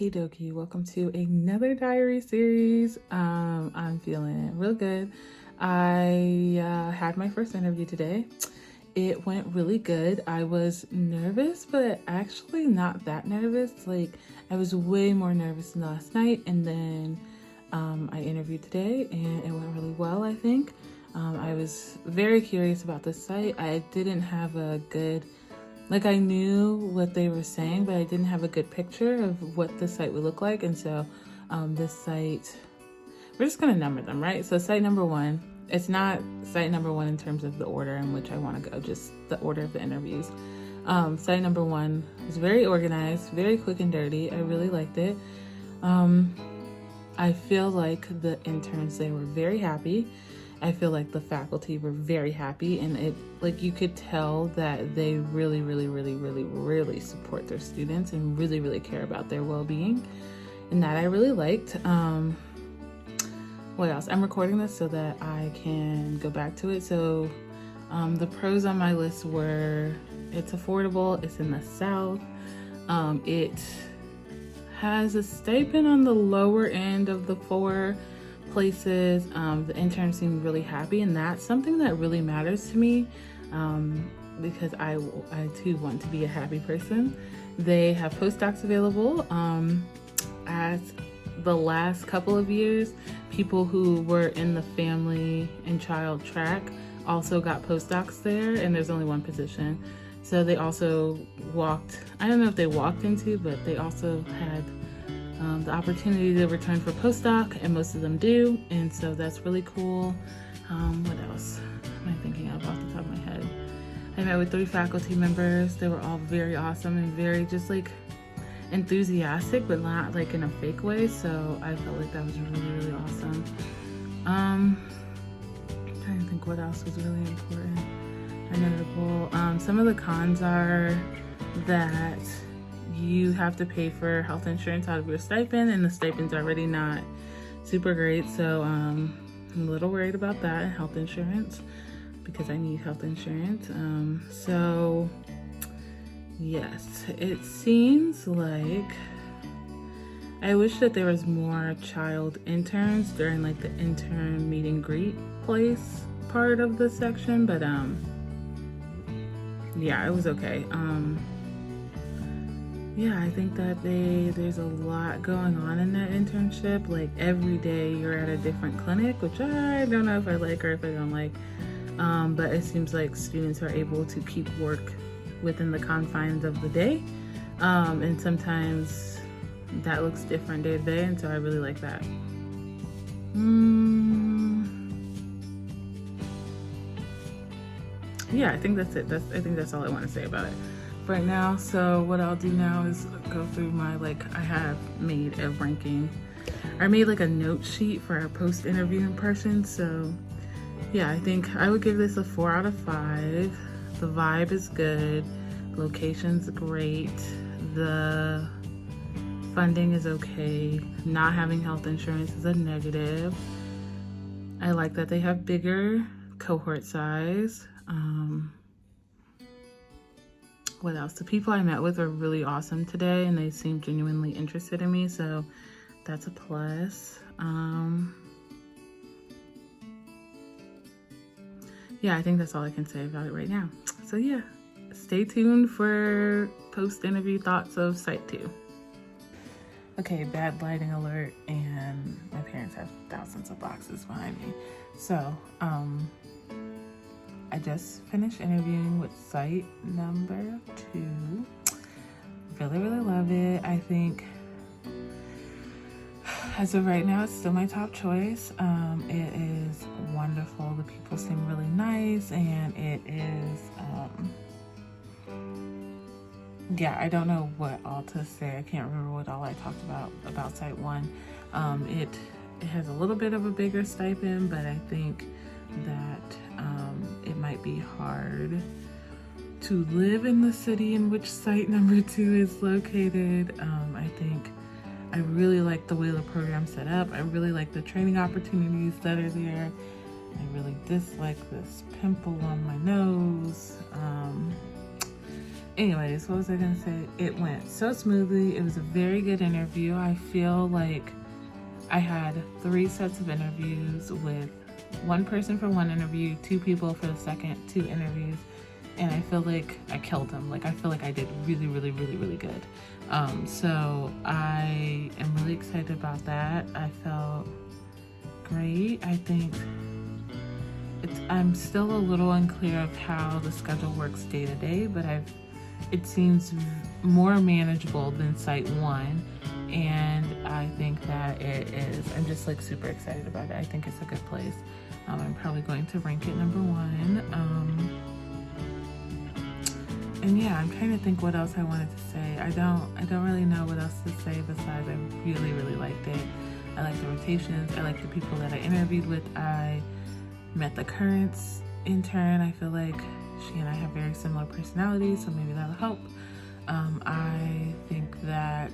Okie dokie, welcome to another diary series. I'm feeling real good. I had my first interview today. It went really good. I was nervous, but actually not that nervous. Like, I was way more nervous than last night, and then I interviewed today and it went really well, I think. I was very curious about the site. I didn't have a good, I knew what they were saying, but I didn't have a good picture of what the site would look like. And so this site, we're just going to number them, right? So site number one, it's not site number one in terms of the order in which I want to go, just the order of the interviews. Site number one was very organized, very quick and dirty. I really liked it. I feel like the interns, they were very happy. I feel like the faculty were very happy, and you could tell that they really, really, really, really, really support their students and really, really care about their well-being, and that I really liked. What else? I'm recording this so that I can go back to it. So the pros on my list were, it's affordable, it's in the South, it has a stipend on the lower end of the 4 places. The interns seem really happy, and that's something that really matters to me, because I too want to be a happy person. They have postdocs available. As the last couple of years, people who were in the family and child track also got postdocs there, and there's only one position. So they also walked, I don't know if they walked into, but they also had the opportunity to return for postdoc, and most of them do, and so that's really cool. What else am I thinking of off the top of my head? I met with 3 faculty members. They were all very awesome and very just enthusiastic, but not in a fake way, so I felt like that was really, really awesome. I'm trying to think what else was really important and notable. Some of the cons are that you have to pay for health insurance out of your stipend, and the stipend's already not super great, so I'm a little worried about that, health insurance, because I need health insurance. So yes, it seems like I wish that there was more child interns during the intern meet and greet place part of the section, but yeah, it was okay. Yeah, I think that there's a lot going on in that internship. Every day you're at a different clinic, which I don't know if I like or if I don't like. But it seems like students are able to keep work within the confines of the day. And sometimes that looks different day to day, and so I really like that. Yeah, I think that's it. I think that's all I want to say about it right now. So what I'll do now is go through my, I have made a ranking. I made a note sheet for our post-interview impressions. So yeah, I think I would give this a 4 out of 5. The vibe is good. Location's great. The funding is okay. Not having health insurance is a negative. I like that they have bigger cohort size. What else? The people I met with are really awesome today, and they seem genuinely interested in me, so that's a plus. Yeah, I think that's all I can say about it right now. So yeah, stay tuned for post-interview thoughts of Site 2. Okay, bad lighting alert, and my parents have thousands of boxes behind me. So, I just finished interviewing with site number 2. Really, really love it. I think as of right now, it's still my top choice. It is wonderful. The people seem really nice, and it is, yeah, I don't know what all to say. I can't remember what all I talked about site 1. It has a little bit of a bigger stipend, but I think that it might be hard to live in the city in which site number 2 is located. I think I really like the way the program's set up. I really like the training opportunities that are there. I really dislike this pimple on my nose. anyways, what was I gonna say? It went so smoothly. It was a very good interview. I feel like I had 3 sets of interviews with 1 person for 1 interview, 2 people for the second 2 interviews, and I feel like I killed them. Like, I feel like I did really, really, really, really good. So I am really excited about that. I felt great. I think I'm still a little unclear of how the schedule works day to day, but it seems more manageable than Site 1, and I think that it is. I'm just like super excited about it. I think it's a good place. I'm probably going to rank it number 1. And yeah, I'm trying to think what else I wanted to say. I don't really know what else to say besides I really, really liked it. I like the rotations. I like the people that I interviewed with. I met the current intern. I feel like she and I have very similar personalities, so maybe that'll help. I think that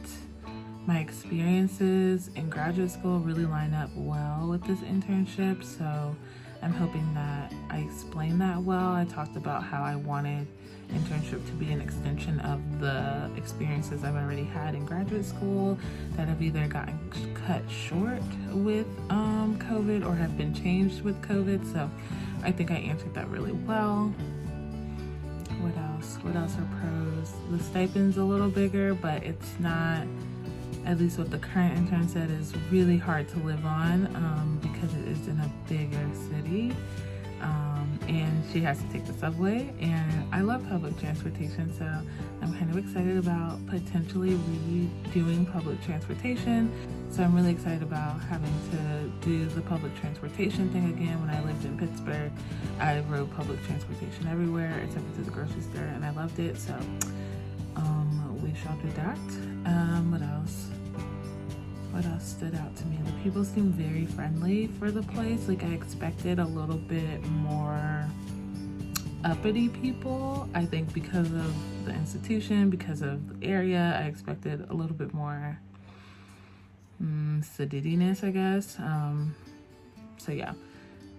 my experiences in graduate school really line up well with this internship, so I'm hoping that I explained that well. I talked about how I wanted internship to be an extension of the experiences I've already had in graduate school that have either gotten cut short with COVID or have been changed with COVID. So I think I answered that really well. What else? What else are pros? The stipend's a little bigger, but it's not, at least what the current intern said, is really hard to live on because it is in a bigger city. And she has to take the subway, and I love public transportation, so I'm kind of excited about potentially redoing public transportation. So I'm really excited about having to do the public transportation thing again. When I lived in Pittsburgh, I rode public transportation everywhere except to the grocery store, and I loved it. So we shall do that. What else? What else stood out to me? The people seemed very friendly for the place. Like, I expected a little bit more uppity people. I think because of the institution, because of the area, I expected a little bit more sedidiness, I guess. So yeah,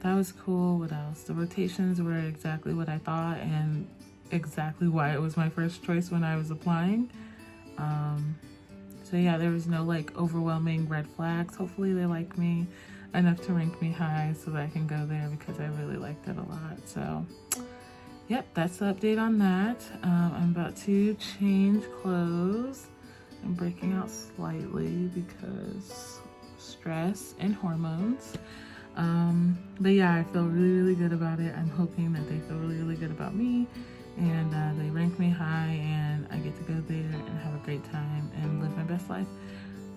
that was cool. What else? The rotations were exactly what I thought and exactly why it was my first choice when I was applying. So yeah, there was no like overwhelming red flags. Hopefully they like me enough to rank me high so that I can go there because I really liked it a lot. So yep, that's the update on that. I'm about to change clothes. I'm breaking out slightly because stress and hormones. But yeah, I feel really, really good about it. I'm hoping that they feel really, really good about me, and they rank me high, and I get to go there and have a great time and live my best life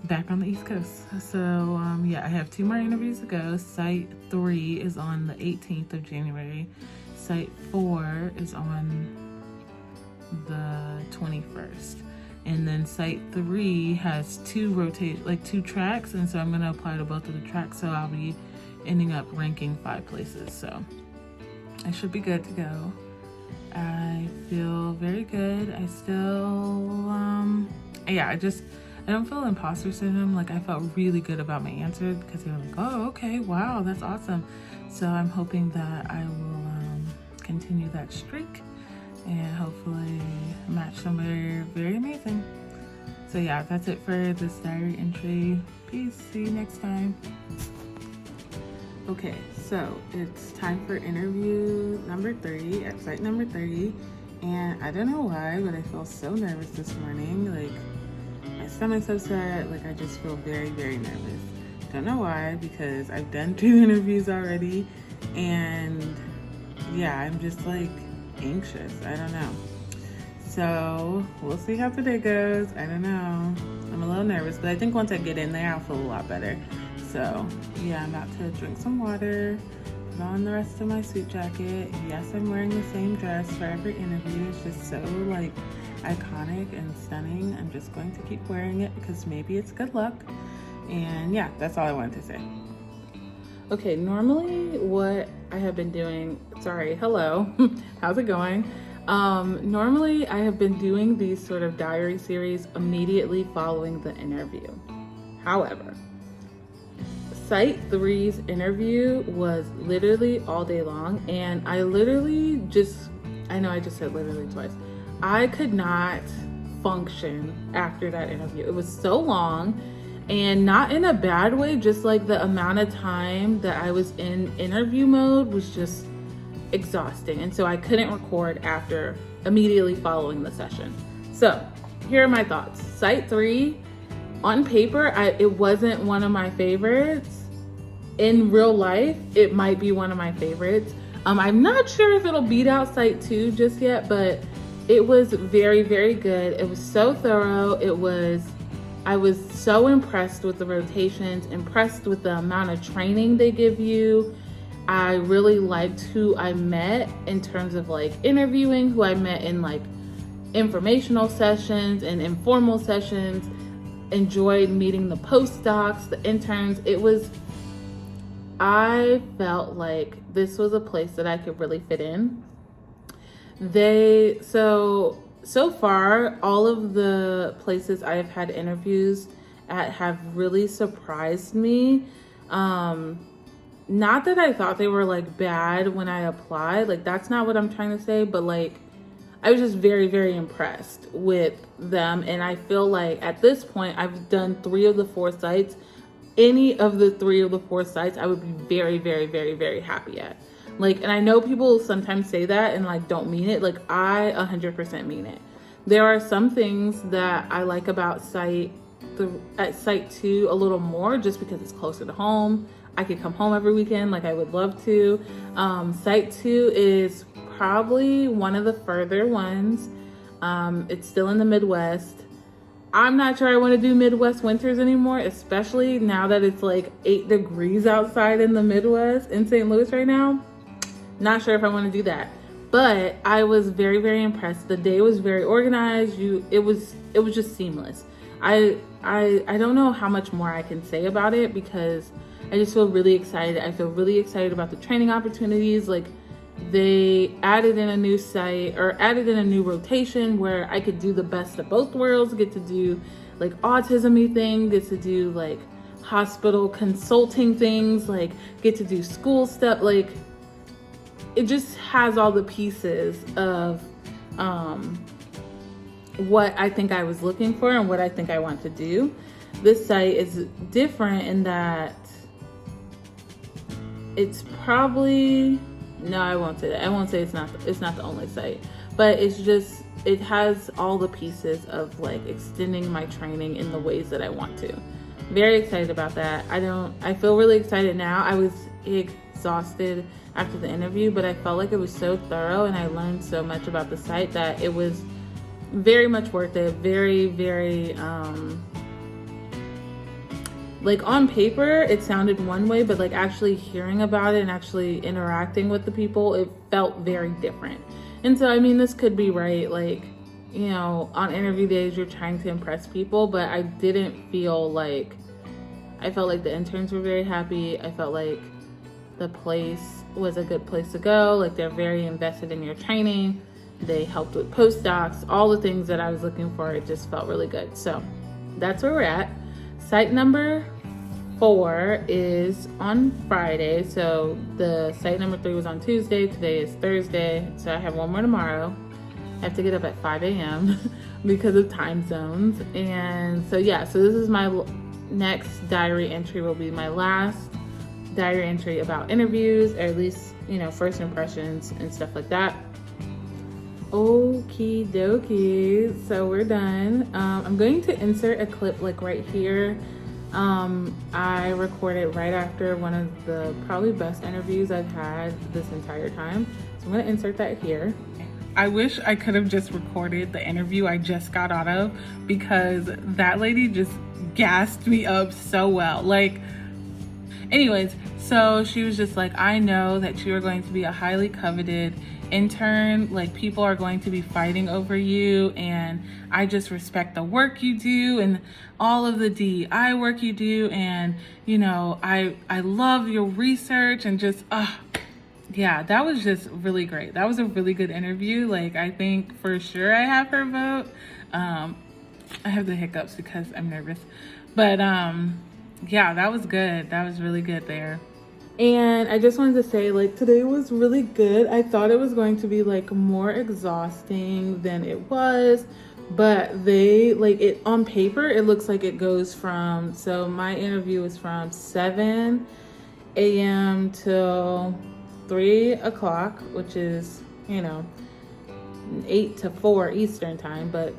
back on the East Coast. So yeah, I have 2 more interviews to go. Site 3 is on the 18th of January. Site 4 is on the 21st. And then Site 3 has 2 tracks, and so I'm gonna apply to both of the tracks, so I'll be ending up ranking 5 places. So I should be good to go. I feel very good. I still, yeah, I don't feel imposter syndrome. Like, I felt really good about my answer because they were like, oh, okay, wow, that's awesome. So I'm hoping that I will continue that streak and hopefully match somewhere very amazing. So yeah, that's it for this diary entry. Peace, see you next time. Okay, so it's time for interview number 3 at site number 30. And I don't know why, but I feel so nervous this morning. Like, my stomach's upset. Like, I just feel very, very nervous. Don't know why, because I've done 2 interviews already. And yeah, I'm just like anxious. I don't know. So we'll see how today goes. I don't know. I'm a little nervous, but I think once I get in there, I'll feel a lot better. So yeah, I'm about to drink some water, put on the rest of my suit jacket. Yes, I'm wearing the same dress for every interview. It's just so like iconic and stunning. I'm just going to keep wearing it because maybe it's good luck. And yeah, that's all I wanted to say. Okay, normally what I have been doing, sorry, hello, how's it going? Normally I have been doing these sort of diary series immediately following the interview. However, Site 3's interview was literally all day long, and I literally just, I know I just said literally twice. I could not function after that interview. It was so long, and not in a bad way, just like the amount of time that I was in interview mode was just exhausting. And so I couldn't record after immediately following the session. So here are my thoughts. Site 3, on paper, it wasn't one of my favorites. In real life, it might be one of my favorites. I'm not sure if it'll beat out Site 2 just yet, but it was very, very good. It was so thorough. I was so impressed with the rotations, impressed with the amount of training they give you. I really liked who I met in terms of like interviewing, who I met in like informational sessions and informal sessions. Enjoyed meeting the postdocs, the interns. I felt like this was a place that I could really fit in. So far, all of the places I have had interviews at have really surprised me. Not that I thought they were like bad when I applied, like that's not what I'm trying to say, but like I was just very, very impressed with them. And I feel like at this point, I've done 3 of the 4 sites. Any of the 3 of the 4 sites, I would be very, very, very, very happy at. Like, and I know people sometimes say that and like don't mean it. Like I 100% mean it. There are some things that I like about Site 2 a little more just because it's closer to home. I could come home every weekend like I would love to. Site 2 is probably one of the further ones. It's still in the Midwest. I'm not sure I want to do Midwest winters anymore, especially now that it's like 8 degrees outside in the Midwest in St. Louis right now. Not sure if I want to do that, but I was very, very impressed. The day was very organized. It was just seamless. I don't know how much more I can say about it because I just feel really excited. I feel really excited about the training opportunities. Like they added in a new site or added in a new rotation where I could do the best of both worlds, get to do like autism-y thing, get to do like hospital consulting things, like get to do school stuff. Like it just has all the pieces of what I think I was looking for and what I think I want to do. This site is different in that it's probably, no, I won't say that. I won't say it's not the only site, but it has all the pieces of like extending my training in the ways that I want to. Very excited about that. I feel really excited now. I was exhausted after the interview, but I felt like it was so thorough and I learned so much about the site that it was very much worth it. Very, very, like on paper, it sounded one way, but like actually hearing about it and actually interacting with the people, it felt very different. And so, I mean, this could be right. Like, you know, on interview days, you're trying to impress people, but I didn't feel like, I felt like the interns were very happy. I felt like the place was a good place to go. Like they're very invested in your training. They helped with postdocs, all the things that I was looking for. It just felt really good. So that's where we're at. Site number 4 is on Friday. So the site number 3 was on Tuesday. Today is Thursday. So I have one more tomorrow. I have to get up at 5 a.m. because of time zones. And so yeah, so this is my next diary entry, will be my last diary entry about interviews, or at least, you know, first impressions and stuff like that. Okie dokie, so we're done. I'm going to insert a clip like right here. I recorded right after one of the probably best interviews I've had this entire time. So I'm gonna insert that here. I wish I could have just recorded the interview I just got out of, because that lady just gassed me up so well. Like, anyways, so she was just like, I know that you are going to be a highly coveted intern. Like, people are going to be fighting over you, and I just respect the work you do and all of the DEI work you do, and you know, I love your research, and just yeah, that was just really great. That was a really good interview. Like, I think for sure I have her vote. I have the hiccups because I'm nervous, but yeah, that was good. That was really good there. And I just wanted to say, like, today was really good. I thought it was going to be like more exhausting than it was, but they, like, it on paper it looks like it goes from, so my interview was from 7 a.m. till 3 o'clock, which is, 8 to 4 Eastern time, but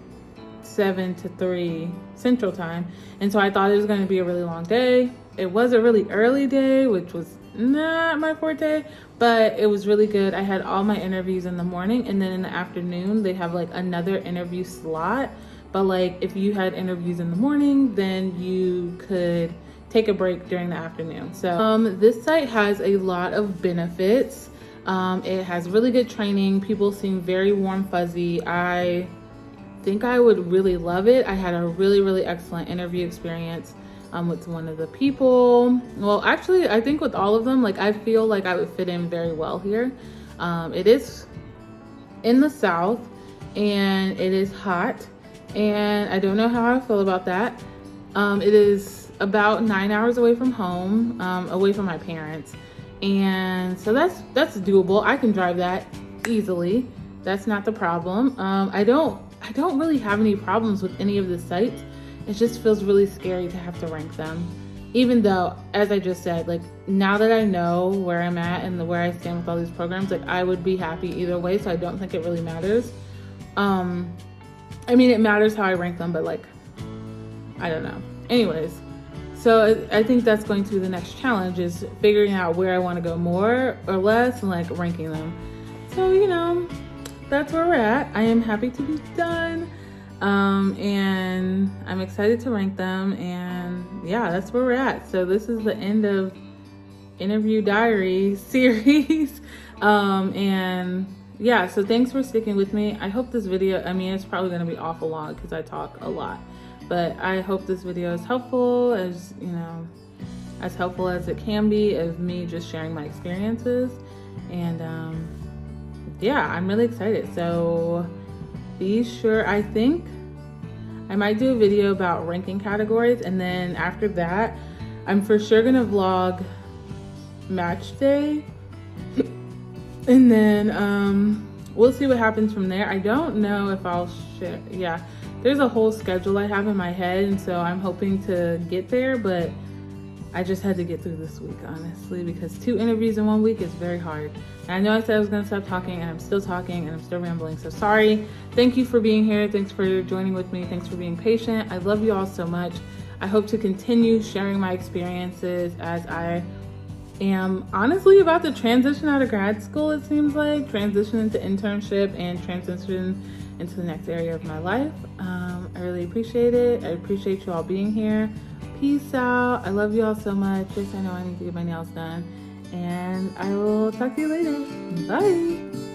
7 to 3 Central time. And so I thought it was going to be a really long day. It was a really early day, which was not my forte, but it was really good. I had all my interviews in the morning, and then in the afternoon they have like another interview slot. But like if you had interviews in the morning, then you could take a break during the afternoon. So this site has a lot of benefits. It has really good training. People seem very warm fuzzy. I think I would really love it. I had a really excellent interview experience with one of the people. Well, actually, I think with all of them, like I feel like I would fit in very well here. It is in the South and it is hot, and I don't know how I feel about that. It is about 9 hours away from home, away from my parents, and so that's doable. I can drive that easily. That's not the problem. I don't really have any problems with any of the sites. It just feels really scary to have to rank them. Even though, as I just said, like now that I know where I'm at and where I stand with all these programs, like I would be happy either way, so I don't think it really matters. I mean, it matters how I rank them, but like, I don't know. Anyways, so I think that's going to be the next challenge, is figuring out where I want to go more or less and like ranking them. So, that's where we're at. I am happy to be done. And I'm excited to rank them, and yeah, that's where we're at. So this is the end of interview diary series. And yeah, so thanks for sticking with me. I hope this video, I mean, it's probably going to be awful long because I talk a lot, but I hope this video is helpful, as as helpful as it can be, of me just sharing my experiences. And yeah, I'm really excited. So be sure, I think I might do a video about ranking categories, and then after that, I'm for sure gonna vlog match day. And then we'll see what happens from there. I don't know if I'll share, yeah, there's a whole schedule I have in my head, and so I'm hoping to get there, but I just had to get through this week, honestly, because 2 interviews in 1 week is very hard. And I know I said I was going to stop talking, and I'm still talking, and I'm still rambling, so sorry. Thank you for being here. Thanks for joining with me. Thanks for being patient. I love you all so much. I hope to continue sharing my experiences as I am honestly about to transition out of grad school, it seems like. Transition into internship and transition into the next area of my life. I really appreciate it. I appreciate you all being here. Peace out. I love you all so much. Yes, I know I need to get my nails done. And I will talk to you later. Bye.